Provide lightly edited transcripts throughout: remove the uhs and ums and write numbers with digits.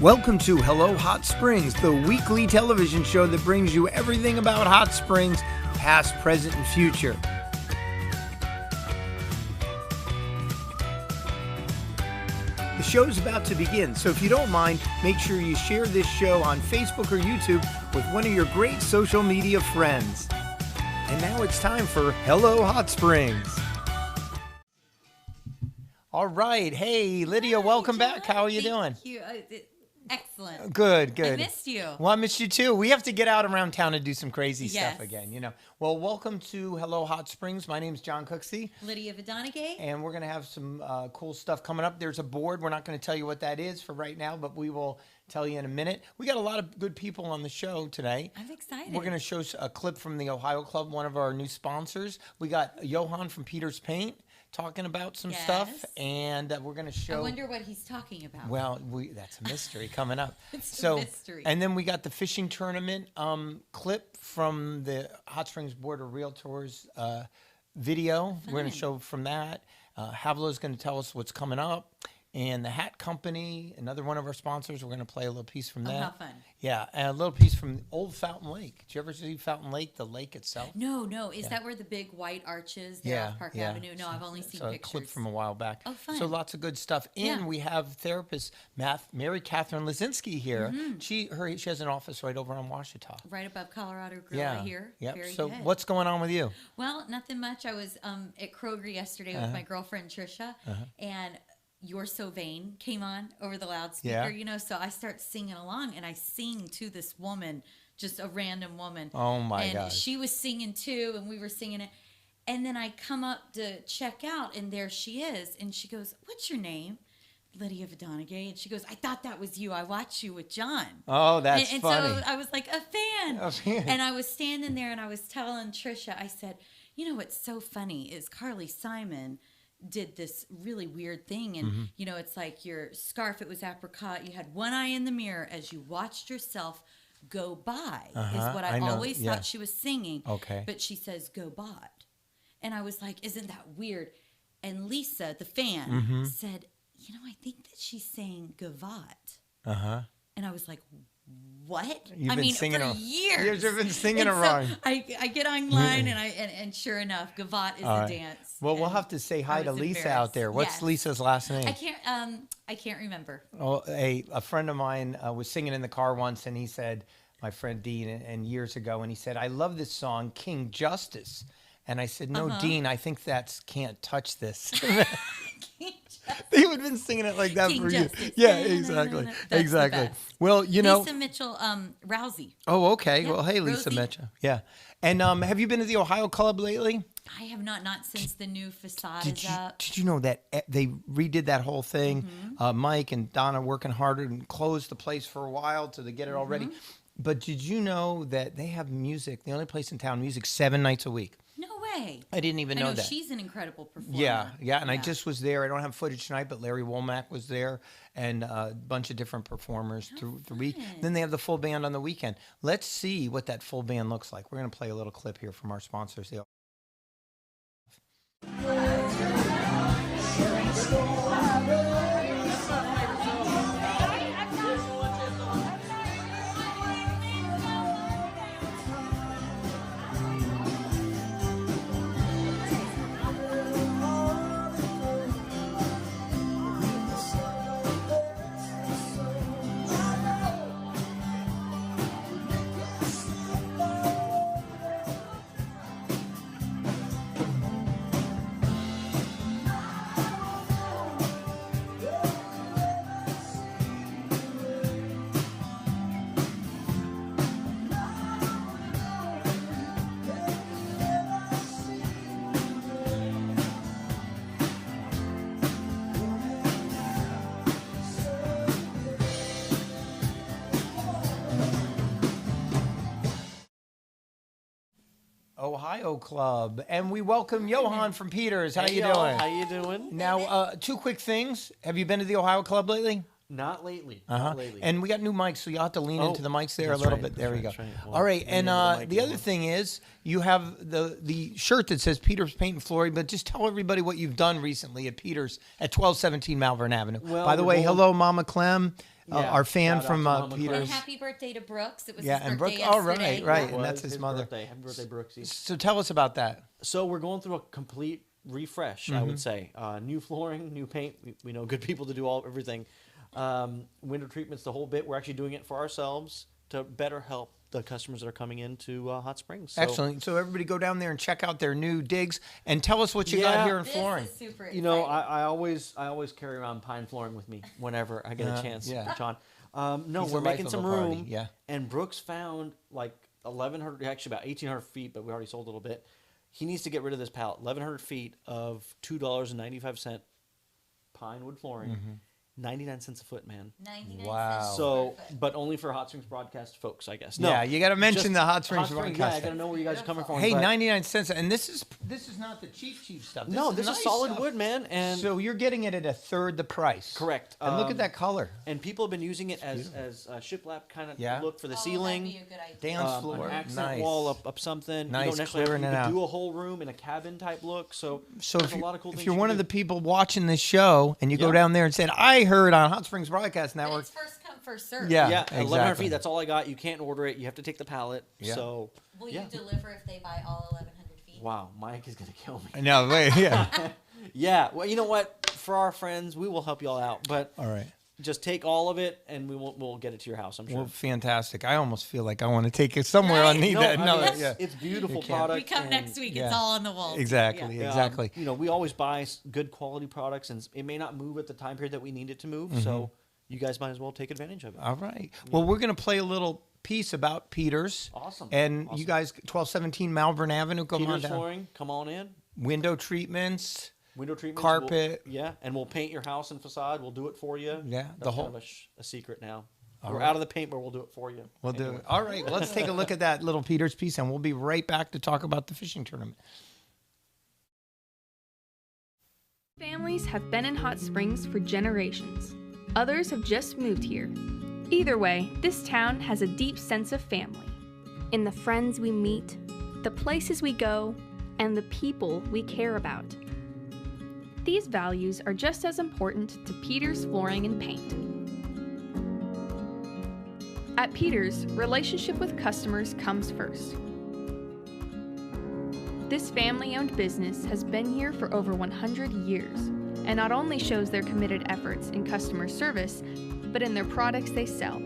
Welcome to Hello Hot Springs, the weekly television show that brings you everything about hot springs, past, present, and future. The show's about to begin, so if you don't mind, make sure you share this show on Facebook or YouTube with one of your great social media friends. And now it's time for Hello Hot Springs. All right. Hey, Lydia, welcome back. How are you doing? Thank you. Excellent. Good. I missed you. Well, I missed you too. We have to get out around town and do some crazy Yes. stuff again, you know. Well, welcome to Hello Hot Springs. My name's John Cooksey. Lydia Vidonagate. And we're going to have some cool stuff coming up. There's a board. We're not going to tell you what that is for right now, but we will tell you in a minute. We got a lot of good people on the show today. I'm excited. We're going to show a clip from the Ohio Club, one of our new sponsors. We got Johan from Peter's Paint talking about some stuff, and we're going to show. I wonder what he's talking about. Well, that's a mystery coming up. It's a mystery. And then we got the fishing tournament clip from the Hot Springs Board of Realtors video. Fun. We're going to show from that. Havla's going to tell us what's coming up. And the Hat Company, another one of our sponsors, we're going to play a little piece from that. How fun. Yeah, and a little piece from Old Fountain Lake. Did you ever see Fountain Lake, the lake itself? No. Is that where the big white arches there off Park Avenue? No, I've only seen pictures. A clip from a while back. Oh, fun. So lots of good stuff. And we have therapist Mary Catherine Lazinski here. Mm-hmm. She has an office right over on Ouachita. Right above Colorado Grill here. Yep. Very so good. What's going on with you? Well, nothing much. I was at Kroger yesterday with my girlfriend Trisha, and You're So Vain came on over the loudspeaker, you know, so I start singing along, and I sing to this woman, just a random woman. Oh, my gosh. And she was singing too, and we were singing it. And then I come up to check out, and there she is, and she goes, "What's your name?" Lydia Vidonagate. And she goes, "I thought that was you. I watched you with John." Oh, that's and funny. So I was like, a fan. And I was standing there, and I was telling Trisha, I said, "You know what's so funny is Carly Simon did this really weird thing, and you know, it's like your scarf, it was apricot, you had one eye in the mirror as you watched yourself go by, is what I always thought she was singing. Okay. But she says go bot, and I was like, isn't that weird? And Lisa, the fan, said, you know, I think that she's saying gavotte. And I was like, what? You've been singing for years. You've been singing it wrong. I get online, and sure enough, gavotte is a dance. Well, we'll have to say hi to Lisa out there. What's Lisa's last name? I can't remember. Well, a friend of mine was singing in the car once, and he said, my friend Dean, and years ago, and he said, "I love this song, King Justice." And I said, "No, Dean, I think that's Can't Touch This." They would have been singing it like that King for Justice. you. Yeah, exactly. That's exactly. the best. Well, you know. Lisa Mitchell Rousey. Oh, okay. Yeah, well, hey, Lisa Rosie. Mitchell. Yeah. And have you been to the Ohio Club lately? I have not since the new facade is up. Did you know that they redid that whole thing? Mike and Donna working harder and closed the place for a while to get it all ready. But did you know that they have music, the only place in town, music 7 nights a week? No way. I didn't even know that. She's an incredible performer. Yeah. And I just was there. I don't have footage tonight, but Larry Womack was there and a bunch of different performers through the week. Then they have the full band on the weekend. Let's see what that full band looks like. We're going to play a little clip here from our sponsors. Ohio Club, and we welcome Johan from Peters. How you doing? How you doing? Now, 2 quick things. Have you been to the Ohio Club lately? Not lately. Not lately. And we got new mics, so you have to lean into the mics there a little bit. There we go. Right. Well, all right, and the other thing is you have the shirt that says Peters Paint and Flooring, but just tell everybody what you've done recently at Peters at 1217 Malvern Avenue. Well, by the way, hello, Mama Clem. our fan Shout out from to Mama Peters. And happy birthday to Brooks. It was Yeah, his and birthday Brooke. Oh, yesterday. right. It And that's was his mother. Birthday. Happy birthday, Brooksy. So tell us about that. So we're going through a complete refresh, I would say. New flooring, new paint. We know good people to do everything. Window treatments, the whole bit. We're actually doing it for ourselves to better help the customers that are coming into Hot Springs. So, Excellent. So everybody go down there and check out their new digs and tell us what you got Yeah. here in This flooring. is super exciting. You know, I always carry around pine flooring with me whenever I get a chance. yeah. John. No, He's we're the life making of some a party, room. yeah. And Brooks found like 1,100, actually about 1,800 feet, but we already sold a little bit. He needs to get rid of this pallet. 1,100 feet of $2.95 pine wood flooring. 99 cents a foot, man. 99 Wow. cents So, per foot. but only for Hot Springs broadcast folks, I guess. Yeah, you gotta mention just the Hot Springs Yeah, broadcast. I gotta know where you guys are coming from. Hey, but- 99 cents. And this is not the cheap stuff. No, this nice is solid stuff. wood, man. And So you're getting it at a third the price. correct. And look at that color. And people have been using it as a shiplap kind of Yeah. look for the Oh, ceiling. that'd be a good idea. Dance floor. An accent Nice. wall up something. Nice, You don't necessarily clearing have it to out. do a whole room in a cabin type look. So So there's a lot of cool if things you're you one can of the do. people watching this show and you go Yeah. down there and said, I heard on Hot Springs Broadcast But Network. it's first come, first serve. Yeah. Yeah, 1,100 exactly. feet. That's all I got. You can't order it. You have to take the pallet. Yeah. So Will yeah. you deliver if they buy all 1,100 feet? Wow, Mike is gonna kill me. No, wait, yeah. Yeah. Well, you know what? For our friends, we will help you all out. But All right. just take all of it, and we'll get it to your house. I'm sure. Well, fantastic. I almost feel like I want to take it somewhere on Right? need no, that. I No, mean, yeah. it's beautiful You can't. product. We come and, next week. yeah. It's all on the walls. Exactly, Yeah. exactly. You know, we always buy good quality products, and it may not move at the time period that we need it to move. Mm-hmm. So you guys might as well take advantage of it. All right. Well, we're going to play a little piece about Peters. Awesome. And you Awesome. guys, 1217 Malvern Avenue, come on Peters down. flooring, come on in. Window treatments. Window treatments, Carpet. yeah, and we'll paint your house and facade. We'll do it for you. Yeah, That's the whole- kind of a secret now. All We're right. out of the paint, but we'll do it for you. We'll do Anyway. it. All right. Let's take a look at that little Peters piece, and we'll be right back to talk about the fishing tournament. Families have been in Hot Springs for generations. Others have just moved here. Either way, this town has a deep sense of family. In the friends we meet, the places we go, and the people we care about. These values are just as important to Peters Flooring and Paint. At Peters, relationship with customers comes first. This family-owned business has been here for over 100 years and not only shows their committed efforts in customer service, but in their products they sell.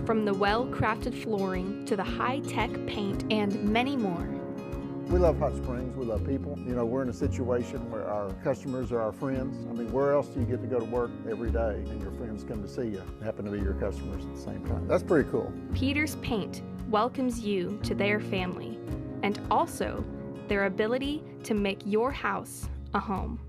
From the well-crafted flooring to the high-tech paint and many more. We love Hot Springs, we love people. You know, we're in a situation where our customers are our friends. I mean, where else do you get to go to work every day and your friends come to see you, happen to be your customers at the same time? That's pretty cool. Peters Paint welcomes you to their family and also their ability to make your house a home.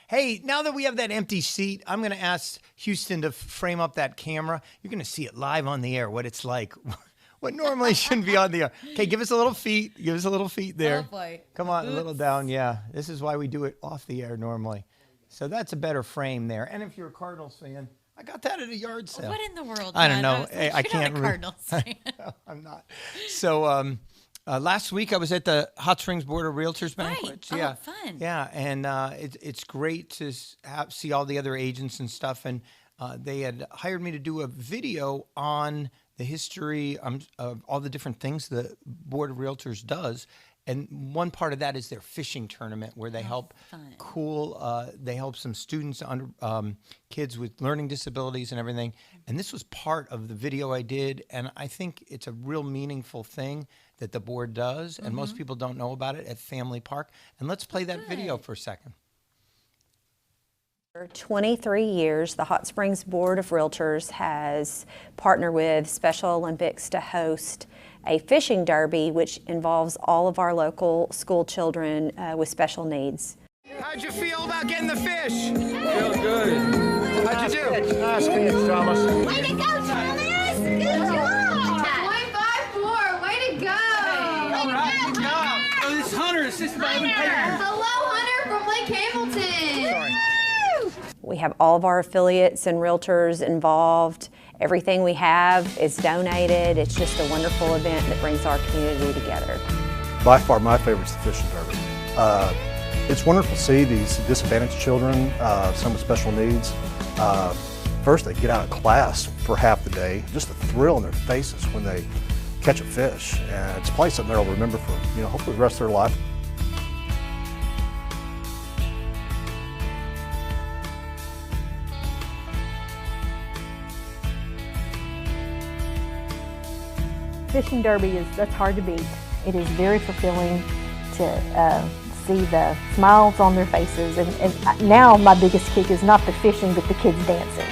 Hey, now that we have that empty seat, I'm going to ask Houston to frame up that camera. You're going to see it live on the air, what it's like. What normally shouldn't be on the air. Okay, give us a little feet. Give us a little feet there. Oh, boy. Come on, a little down. Yeah, this is why we do it off the air normally. So that's a better frame there. And if you're a Cardinals fan, I got that at a yard sale. What in the world? I don't John? know. was like, I "You're can't not a re- Cardinals fan." No, I'm not. So last week I was at the Hot Springs Board of Realtors banquet. Oh, Yeah, fun. Yeah, and it's great to see all the other agents and stuff. And they had hired me to do a video on the history of all the different things the Board of Realtors does. And one part of that is their fishing tournament, where they help fun. they help some students, kids with learning disabilities and everything. And this was part of the video I did. And I think it's a real meaningful thing that the board does. And most people don't know about it at Family Park. And let's play that video for a second. For 23 years, the Hot Springs Board of Realtors has partnered with Special Olympics to host a fishing derby, which involves all of our local school children with special needs. How'd you feel about getting the fish? Feel good. How'd you do? Nice catch, Thomas. Way to go, Thomas! Good job! 0.54, way to go! All right, good job. Oh, this is Hunter, assisted by Evan Payton. Hello, Hunter from Lake Hamilton. We have all of our affiliates and realtors involved, everything we have is donated. It's just a wonderful event that brings our community together. By far my favorite is the fishing derby. It's wonderful to see these disadvantaged children, some with special needs. First, they get out of class for half the day, just the thrill in their faces when they catch a fish. And it's probably something they'll remember for, hopefully the rest of their life. Fishing derby that's hard to beat. It is very fulfilling to see the smiles on their faces, and now my biggest kick is not the fishing but the kids dancing.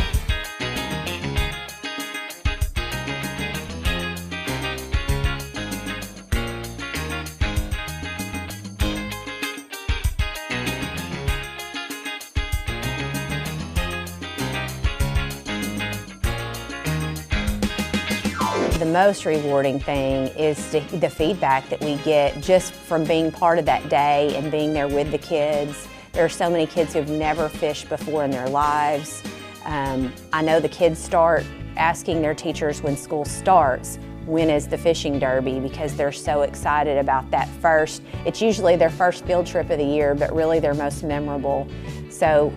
The most rewarding thing is the feedback that we get just from being part of that day and being there with the kids. There are so many kids who've never fished before in their lives. I know the kids start asking their teachers when school starts, when is the fishing derby, because they're so excited about that first. It's usually their first field trip of the year, but really their most memorable. So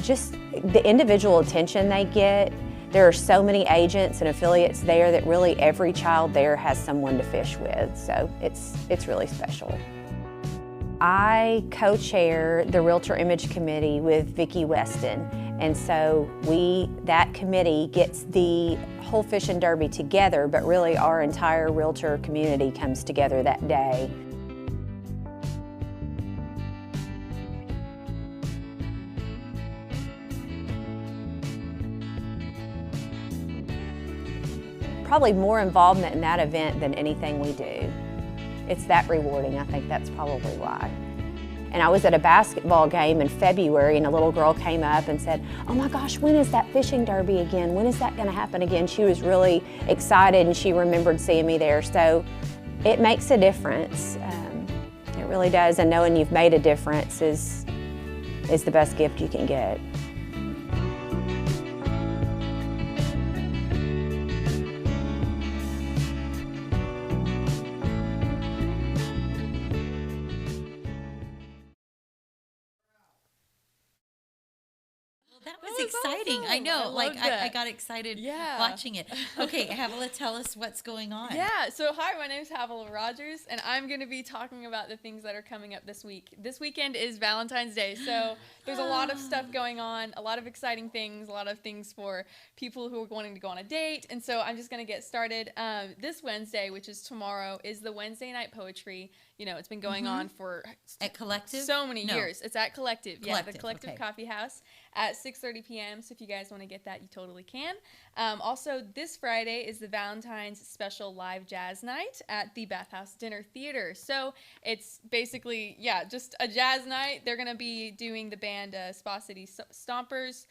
just the individual attention they get. There are so many agents and affiliates there that really every child there has someone to fish with, so it's really special. I co-chair the Realtor Image Committee with Vicki Weston, and so that committee gets the whole fishing derby together, but really our entire realtor community comes together that day. Probably more involvement in that event than anything we do. It's that rewarding. I think that's probably why. And I was at a basketball game in February and a little girl came up and said, "Oh my gosh, when is that fishing derby again? When is that going to happen again?" She was really excited and she remembered seeing me there. So it makes a difference. It really does. And knowing you've made a difference is the best gift you can get. That was exciting. awesome. I know. I Like, loved I it. got excited Yeah. watching it. Okay, Havilah, tell us what's going on. Yeah, so hi, my name is Havilah Rogers, and I'm going to be talking about the things that are coming up this week. This weekend is Valentine's Day, so there's a lot of stuff going on, a lot of exciting things, a lot of things for people who are wanting to go on a date, and so I'm just going to get started. This Wednesday, which is tomorrow, is the Wednesday night poetry. You know, it's been going on for At Collective? so many No. years. It's at Collective, yeah, the Collective, Collective okay. Coffee House at 6:30 p.m. So if you guys want to get that, you totally can. Also, this Friday is the Valentine's special live jazz night at the Bathhouse Dinner Theater. So it's basically, yeah, just a jazz night. They're going to be doing the band Spa City Stompers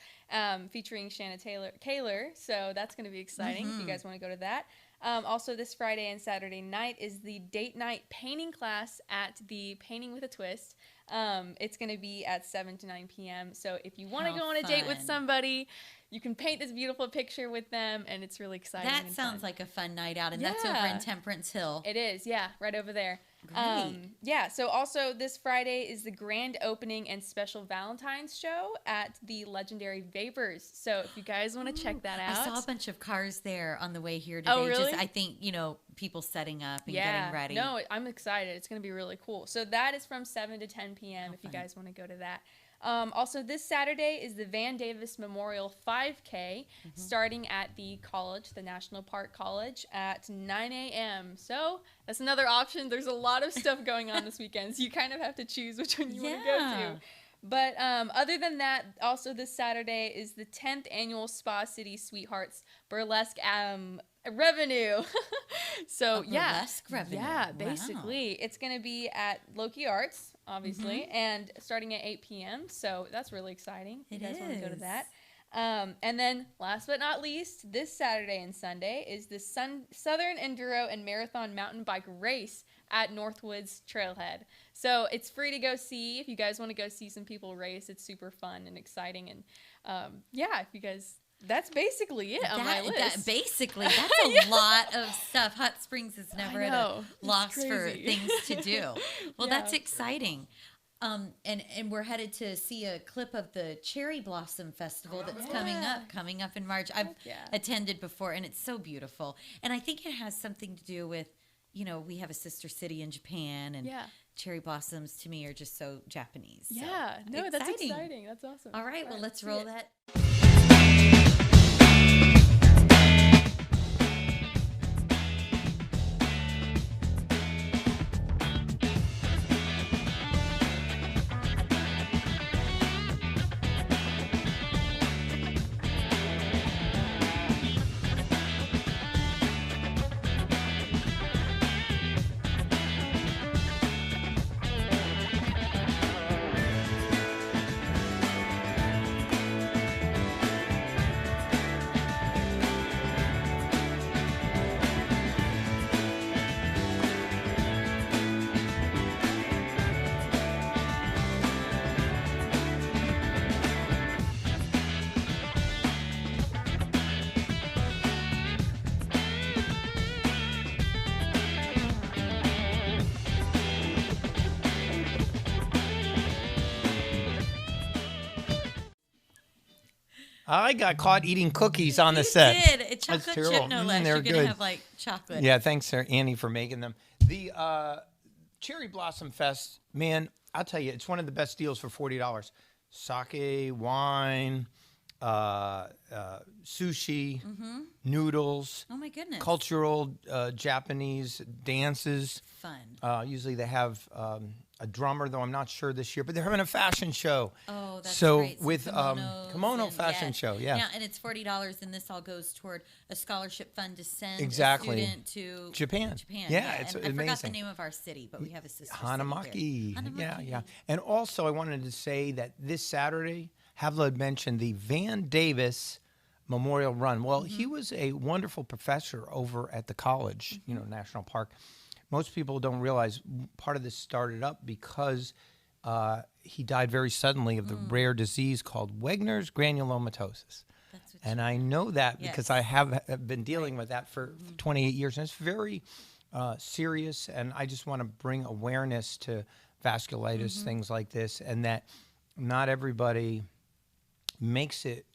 featuring Shanna Taylor. So that's going to be exciting if you guys want to go to that. Also, this Friday and Saturday night is the date night painting class at the Painting with a Twist. It's going to be at 7 to 9 p.m. So if you want to How go on a date with fun. somebody, you can paint this beautiful picture with them, and it's really exciting. That and sounds fun. like a fun night out, and that's over Yeah. in Temperance Hill. It is, yeah, right over there. Great. Yeah, so also this Friday is the grand opening and special Valentine's show at the legendary Vapors. So if you guys want to check that out. I saw a bunch of cars there on the way here today. Oh, really? Just, I think, people setting up and getting ready. No, I'm excited. It's going to be really cool. So that is from 7 to 10 p.m. if you guys want to go to that. Also, this Saturday is the Van Davis Memorial 5K starting at the college, the National Park College, at 9 a.m. So that's another option. There's a lot of stuff going on this weekend, so you kind of have to choose which one you want to go Yeah. to. But other than that, also this Saturday is the 10th annual Spa City Sweethearts Burlesque Revenue. So A yeah, burlesque revenue. yeah, Wow. basically it's going to be at Loki Arts, obviously, and starting at 8 p.m. So that's really exciting. If It you guys want to go to is. that. And then last but not least, this Saturday and Sunday is the Southern Enduro and Marathon Mountain Bike Race at Northwoods Trailhead. So it's free to go see. If you guys want to go see some people race, it's super fun and exciting. And yeah, if you guys that's basically it on my list. Basically, that's a lot of stuff. Hot Springs is never at a It's loss for crazy. things to do. Well, Yeah. that's exciting. And we're headed to see a clip of the Cherry Blossom Festival that's coming up in March. I've attended before, and it's so beautiful. And I think it has something to do with, you know, we have a sister city in Japan, and cherry blossoms to me are just so Japanese. So Yeah, no, that's exciting. That's awesome. All right, well, let's roll that. I got caught eating cookies on the set. You did. It's That's chocolate terrible. chip, no less. They're You're going to good. have, like, chocolate. Yeah, thanks, Sarah, Annie, for making them. The Cherry Blossom Fest, man, I'll tell you, it's one of the best deals for $40. Sake, wine, sushi, noodles. Oh, my goodness. Cultural Japanese dances. Fun. Usually they have a drummer, though I'm not sure this year, but they're having a fashion show. Oh, that's so great. Some with kimonos kimono and- fashion show, yeah. Yeah, and it's $40, and this all goes toward a scholarship fund to send Exactly. a student to Japan. Yeah, it's and I forgot the amazing. name of our city, but we have a sister Hanamaki. city there. Yeah. And also, I wanted to say that this Saturday, Havla had mentioned the Van Davis Memorial Run. Well, he was a wonderful professor over at the college, National Park. Most people don't realize part of this started up because he died very suddenly of the rare disease called Wegener's granulomatosis. And I know that because I have been dealing with that for 28 years. And it's very serious. And I just want to bring awareness to vasculitis, things like this, and that not everybody makes it,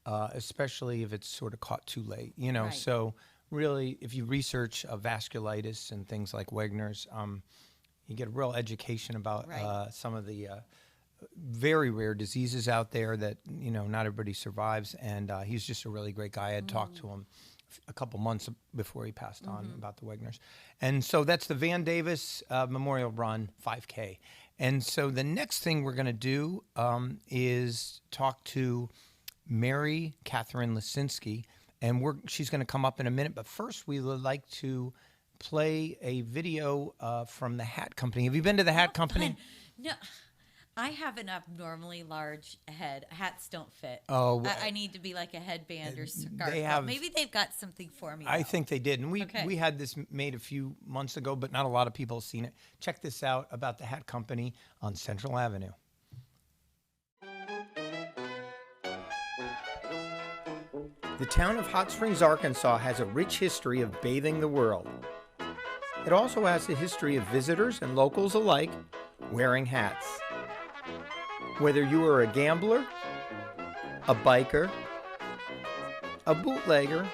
especially if it's sort of caught too late, Right. So really, if you research vasculitis and things like Wegener's, you get a real education about some of the very rare diseases out there that, not everybody survives. And he's just a really great guy. I had talked to him a couple months before he passed on about the Wegener's. And so that's the Van Davis Memorial Run 5K. And so the next thing we're going to do is talk to Mary Catherine Lisinski, and she's going to come up in a minute. But first, we would like to play a video from the Hat Company. Have you been to the Hat Company? No, I have an abnormally large head. Hats don't fit. Oh, I need to be like a headband or scarf. they have- Maybe they've got something for me. I though. think they did. And Okay. we had this made a few months ago, but not a lot of people have seen it. Check this out about the Hat Company on Central Avenue. The town of Hot Springs, Arkansas has a rich history of bathing the world. It also has a history of visitors and locals alike wearing hats. Whether you are a gambler, a biker, a bootlegger,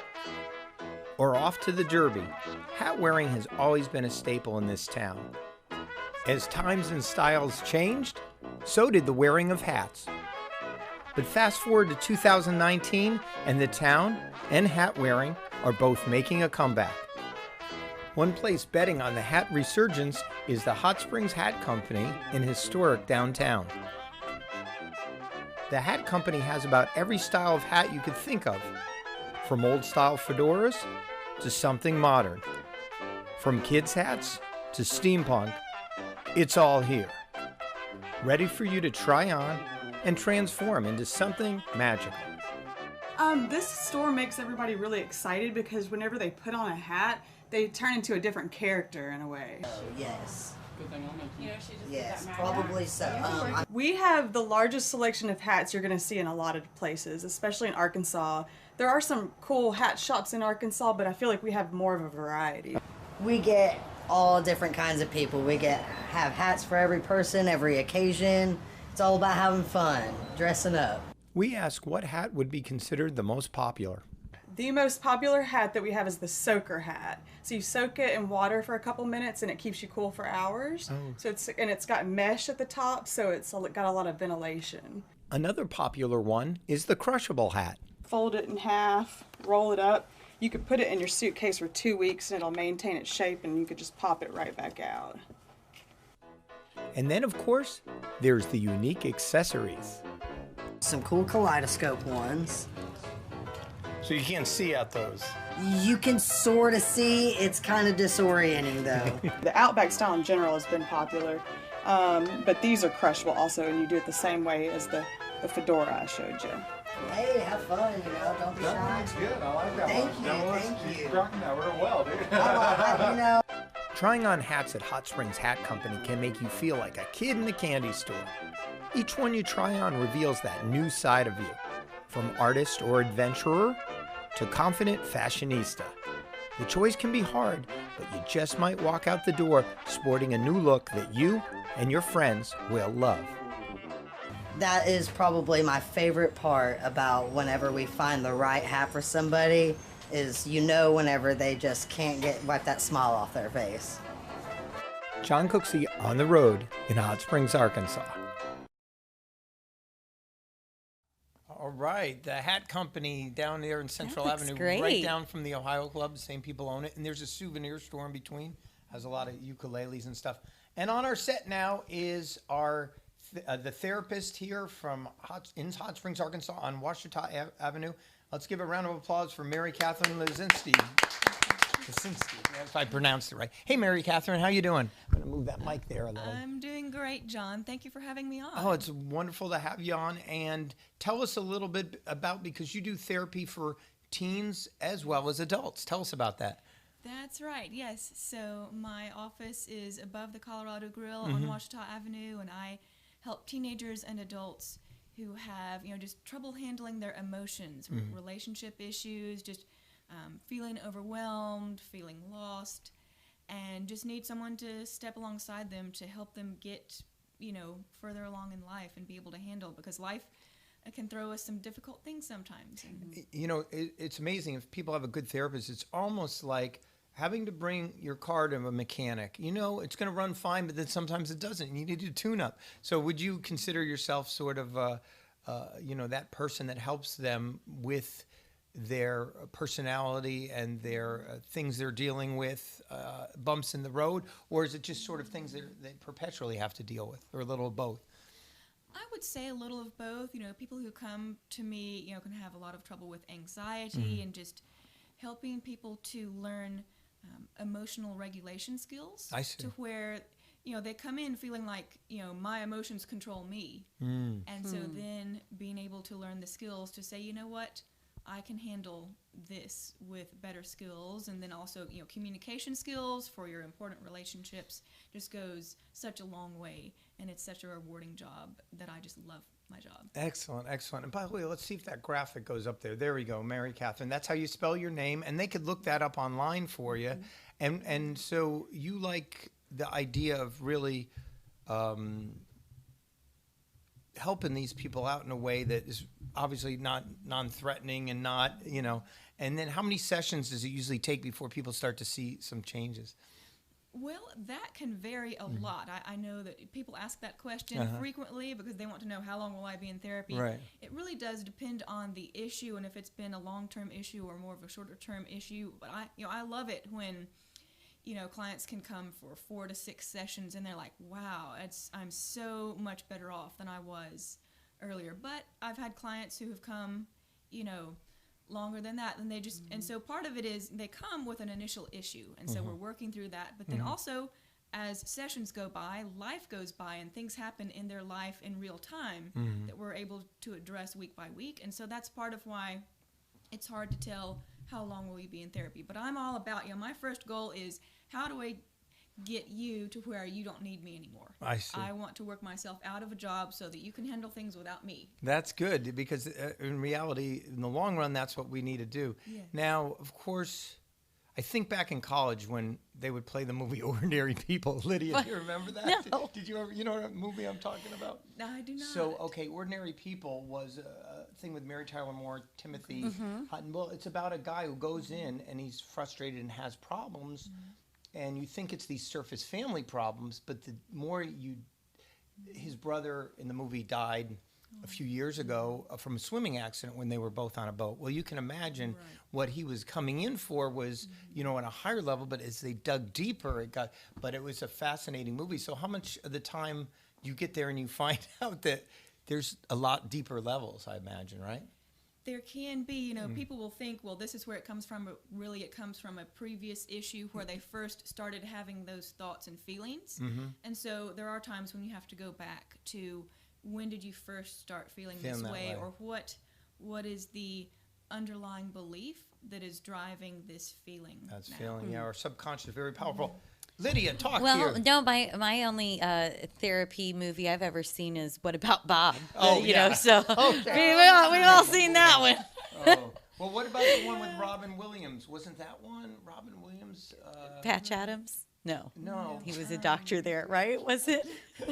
or off to the Derby, hat wearing has always been a staple in this town. As times and styles changed, so did the wearing of hats. But fast forward to 2019, and the town and hat wearing are both making a comeback. One place betting on the hat resurgence is the Hot Springs Hat Company in historic downtown. The Hat Company has about every style of hat you could think of, from old-style fedoras to something modern. From kids' hats to steampunk, it's all here. Ready for you to try on and transform into something magical. This store makes everybody really excited because whenever they put on a hat, they turn into a different character in a way. Oh, yes. Good thing I'll make You know, she just Yes, probably so. We have the largest selection of hats you're going to see in a lot of places, especially in Arkansas. There are some cool hat shops in Arkansas, but I feel like we have more of a variety. We get all different kinds of people. We have hats for every person, every occasion. It's all about having fun, dressing up. We ask what hat would be considered the most popular. The most popular hat that we have is the soaker hat. So you soak it in water for a couple minutes and it keeps you cool for hours. Oh. So it's got mesh at the top, so it's got a lot of ventilation. Another popular one is the crushable hat. Fold it in half, roll it up. You could put it in your suitcase for 2 weeks and it'll maintain its shape, and you could just pop it right back out. And then, of course, there's the unique accessories. Some cool kaleidoscope ones. So you can't see out those. You can sort of see. It's kind of disorienting, though. The Outback style in general has been popular, but these are crushable also, and you do it the same way as the fedora I showed you. Hey, have fun, don't be shy. That looks good. I like that Thank one. you. She's rocking that real well, dude. Trying on hats at Hot Springs Hat Company can make you feel like a kid in a candy store. Each one you try on reveals that new side of you, from artist or adventurer to confident fashionista. The choice can be hard, but you just might walk out the door sporting a new look that you and your friends will love. That is probably my favorite part about whenever we find the right hat for somebody, is whenever they just can't wipe that smile off their face. John Cooksey on the road in Hot Springs, Arkansas. All right, the hat company down there in Central looks Avenue, great. right down from the Ohio Club, the same people own it, and there's a souvenir store in between, has a lot of ukuleles and stuff. And on our set now is our the therapist here from Hot Springs, Arkansas on Washita Avenue. Let's give a round of applause for Mary Catherine Lazinski. If I pronounced it right. Hey, Mary Catherine, how you doing? I'm going to move that mic there a little. I'm doing great, John. Thank you for having me on. Oh, it's wonderful to have you on. And tell us a little bit about, because you do therapy for teens as well as adults. Tell us about that. That's right, yes. So my office is above the Colorado Grill on Washita Avenue, and I help teenagers and adults who have, just trouble handling their emotions, relationship issues, just feeling overwhelmed, feeling lost, and just need someone to step alongside them to help them get, further along in life and be able to handle, because life can throw us some difficult things sometimes. It's amazing. If people have a good therapist, it's almost like having to bring your car to a mechanic. It's going to run fine, but then sometimes it doesn't. You need to tune up. So would you consider yourself sort of, that person that helps them with their personality and their things they're dealing with, bumps in the road? Or is it just sort of things that they perpetually have to deal with, or a little of both? I would say a little of both. People who come to me, can have a lot of trouble with anxiety and just helping people to learn emotional regulation skills. I see. To where, they come in feeling like, my emotions control me. And so then being able to learn the skills to say, what, I can handle this with better skills. And then also, communication skills for your important relationships just goes such a long way. And it's such a rewarding job that I just love my job. Excellent, excellent. And by the way, let's see if that graphic goes up there. There we go, Mary Catherine. That's how you spell your name, and they could look that up online for you. And so you like the idea of really helping these people out in a way that is obviously not non-threatening and not, and then how many sessions does it usually take before people start to see some changes? Well, that can vary a lot. I know that people ask that question frequently because they want to know, how long will I be in therapy? Right. It really does depend on the issue and if it's been a long-term issue or more of a shorter-term issue. But I love it when, clients can come for 4 to 6 sessions and they're like, wow, I'm so much better off than I was earlier. But I've had clients who have come, longer than that, and they just and so part of it is they come with an initial issue, and so we're working through that, but then also as sessions go by, life goes by, and things happen in their life in real time that we're able to address week by week. And so that's part of why it's hard to tell how long will we be in therapy. But I'm all about, my first goal is, how do I get you to where you don't need me anymore. I see. I want to work myself out of a job so that you can handle things without me. That's good because in reality, in the long run, that's what we need to do. Yeah. Now, of course, I think back in college when they would play the movie Ordinary People. Lydia, do you remember that? No. Did you ever, you know what movie I'm talking about? No, I do not. So, okay, Ordinary People was a thing with Mary Tyler Moore, Timothy Hutton. Well, it's about a guy who goes in and he's frustrated and has problems, and you think it's these surface family problems, but the more his brother in the movie died a few years ago from a swimming accident when they were both on a boat. Well, you can imagine what he was coming in for was, you know, on a higher level, but as they dug deeper, but it was a fascinating movie. So how much of the time you get there and you find out that there's a lot deeper levels, I imagine, right? There can be, you know, people will think, well, this is where it comes from, but really it comes from a previous issue where they first started having those thoughts and feelings. And so there are times when you have to go back to when did you first start feeling this way, or what is the underlying belief that is driving this feeling? That's feeling, yeah, our subconscious, very powerful. Lydia, talk Well, here. no, my only therapy movie I've ever seen is What About Bob? Oh, you yeah. know, so Okay. we've all seen that one. Oh. Well, what about the one with Robin Williams? Wasn't that one? Robin Williams? Patch Adams? No. No. He was a doctor there, right? Was it?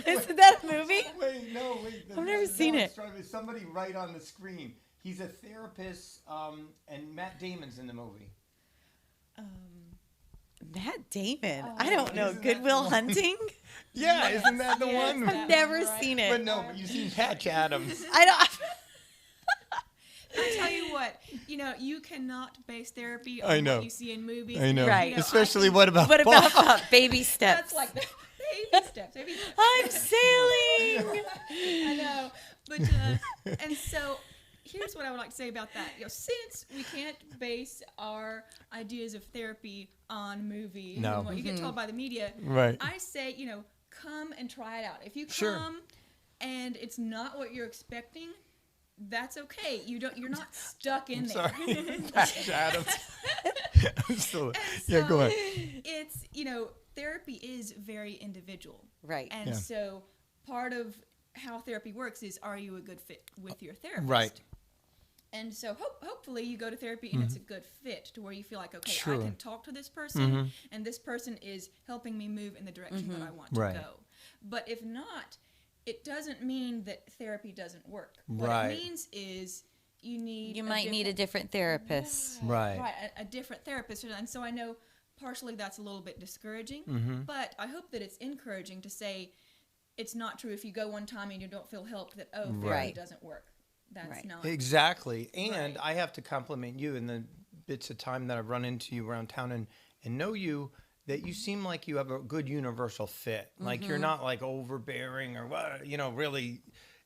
Isn't that a movie? Wait. I've never seen it. Somebody right on the screen. He's a therapist, and Matt Damon's in the movie. Matt Damon. I don't know. Good Will Hunting? Yeah, isn't that the one? I've never seen it. But no, but you've seen Patch Adams. I don't. I tell you what, you know, you cannot base therapy I on know. what you see in movies. I know. Right. You know, Especially what about What Bob? about baby steps? That's like the baby steps. Baby steps. I'm sailing. I know, but and so here's what I would like to say about that. You know, since we can't base our ideas of therapy on movies and what you get told by the media, Right. I say, you know, come and try it out. If you Sure. come and it's not what you're expecting, that's okay. You're not stuck in there. Sorry, Patch Adams. I'm still, And yeah, go so ahead. It's, you know, therapy is very individual. Right. And Yeah. so part of how therapy works is, are you a good fit with your therapist? Right. And so hopefully you go to therapy and it's a good fit to where you feel like, okay, Sure. I can talk to this person and this person is helping me move in the direction that I want to Right. go. But if not, it doesn't mean that therapy doesn't work. Right. What it means is you might need a different therapist. Right. Right, a different therapist. And so I know partially that's a little bit discouraging, but I hope that it's encouraging to say it's not true if you go one time and you don't feel helped that, oh, therapy Right. doesn't work. That's Right. not. Exactly. And I have to compliment you in the bits of time that I've run into you around town and know you, that you seem like you have a good universal fit. Like you're not like overbearing or what, you know, really.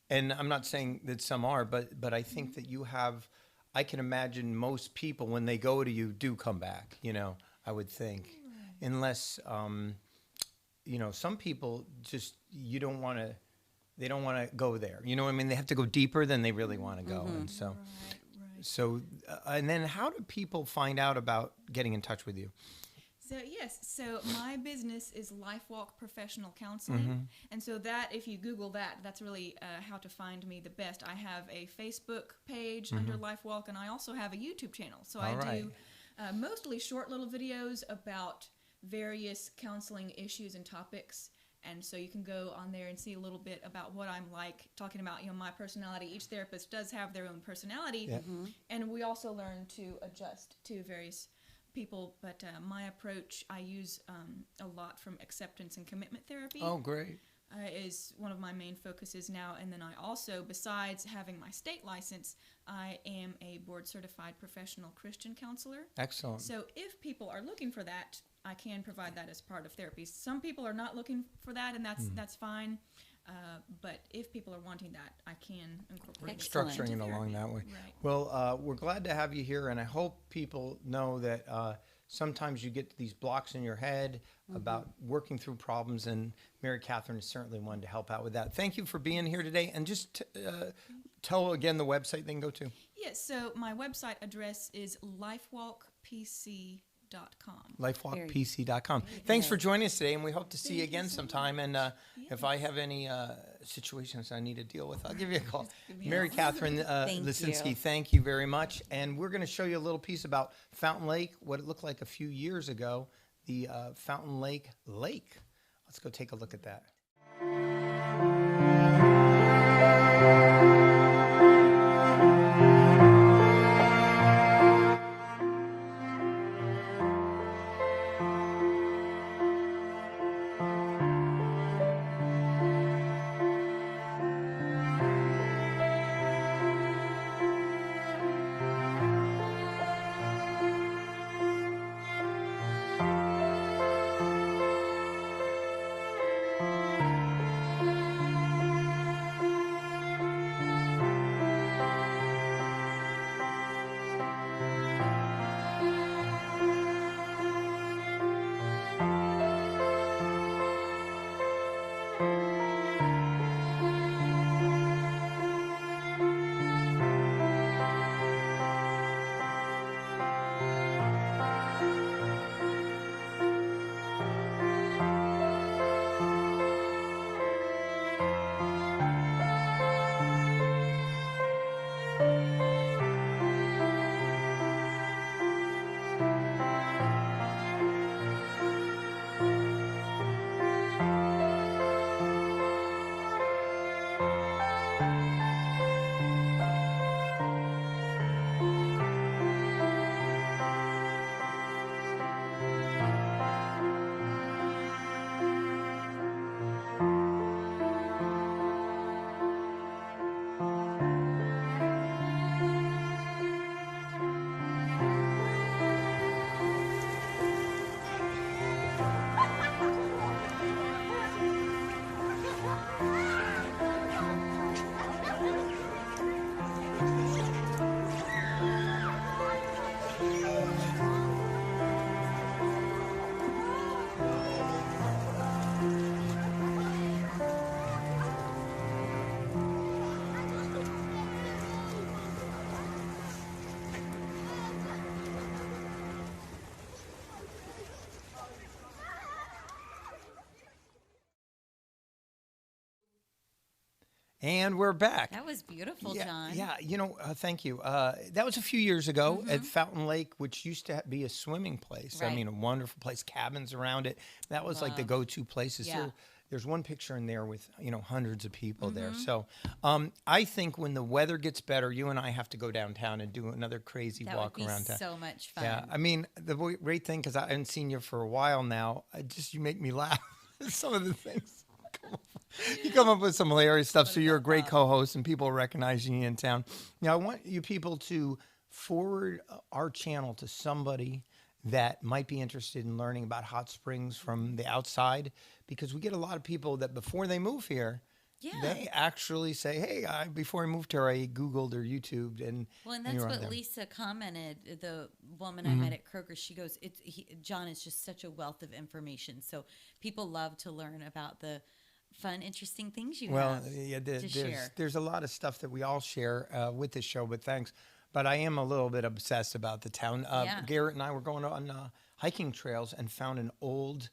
And I'm not saying that some are, but I think that you have, I can imagine most people when they go to you do come back, you know, I would think. Unless, you know, some people just, they don't want to go there. You know what I mean? They have to go deeper than they really want to go. And so, and then how do people find out about getting in touch with you? So yes, so my business is LifeWalk Professional Counseling, and so that if you Google that, that's really how to find me the best. I have a Facebook page under LifeWalk, and I also have a YouTube channel. So I do mostly short little videos about various counseling issues and topics. And so you can go on there and see a little bit about what I'm like, talking about, you know, my personality. Each therapist does have their own personality, and we also learn to adjust to various people. But my approach, I use a lot from acceptance and commitment therapy. Oh, great. Is one of my main focuses now. And then I also, besides having my state license, I am a board-certified professional Christian counselor. Excellent. So if people are looking for that, I can provide that as part of therapy. Some people are not looking for that, and that's fine. But if people are wanting that, I can incorporate it. Structuring it along that way. Right. Well, we're glad to have you here, and I hope people know that sometimes you get these blocks in your head about working through problems, and Mary Catherine is certainly one to help out with that. Thank you for being here today, and just tell again the website they can go to. Yes, so my website address is lifewalkpc.com. lifewalkpc.com. Thanks for joining us today, and we hope to see you again sometime. And if I have any situations I need to deal with, I'll give you a call. Mary Catherine Lisinski, thank you very much. And we're going to show you a little piece about Fountain Lake, what it looked like a few years ago, the Fountain Lake Lake. Let's go take a look at that. And we're back. That was beautiful, John. Yeah, thank you. That was a few years ago at Fountain Lake, which used to be a swimming place. Right. I mean, a wonderful place, cabins around it. That was like the go-to places. Yeah. There's one picture in there with, hundreds of people there. So I think when the weather gets better, you and I have to go downtown and do another crazy walk around town. So much fun. Yeah, I mean, the great thing, because I haven't seen you for a while now, you make me laugh. Some of the things. You come up with some hilarious stuff, so you're a great co-host, and people recognize you in town. Now, I want you people to forward our channel to somebody that might be interested in learning about hot springs from the outside, because we get a lot of people that before they move here, they actually say, hey, before I moved here, I Googled or YouTubed. And that's what Lisa commented, the woman I met at Kroger. She goes, John is just such a wealth of information. So people love to learn about the fun, interesting things you have to share. There's a lot of stuff that we all share with this show, but thanks. But I am a little bit obsessed about the town. Garrett and I were going on hiking trails and found an old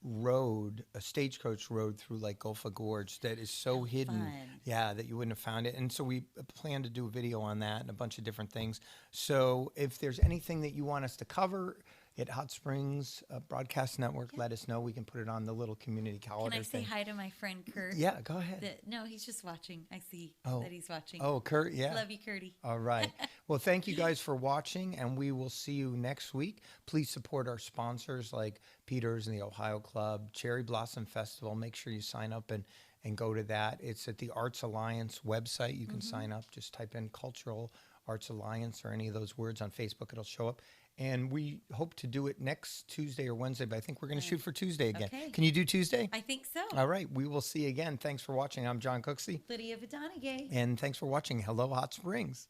road, a stagecoach road through like Gulfa Gorge that is so hidden, that you wouldn't have found it. And so we plan to do a video on that and a bunch of different things. So if there's anything that you want us to cover at Hot Springs Broadcast Network, let us know. We can put it on the little community calendar. Can I say hi to my friend Kurt? Yeah, go ahead. No, he's just watching. I see that he's watching. Oh, Kurt, yeah. Love you, Kurtie. All right. Well, thank you guys for watching, and we will see you next week. Please support our sponsors like Peters and the Ohio Club, Cherry Blossom Festival. Make sure you sign up and go to that. It's at the Arts Alliance website. You can sign up. Just type in Cultural Arts Alliance or any of those words on Facebook. It'll show up. And we hope to do it next Tuesday or Wednesday, but I think we're going to shoot for Tuesday again. Okay. Can you do Tuesday? I think so. All right. We will see you again. Thanks for watching. I'm John Cooksey. Lydia Vidonagay. And thanks for watching Hello Hot Springs.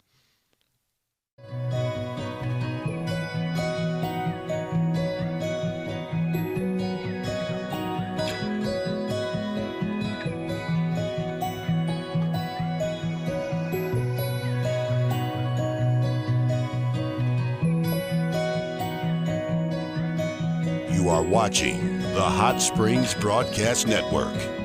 are watching the Hot Springs Broadcast Network.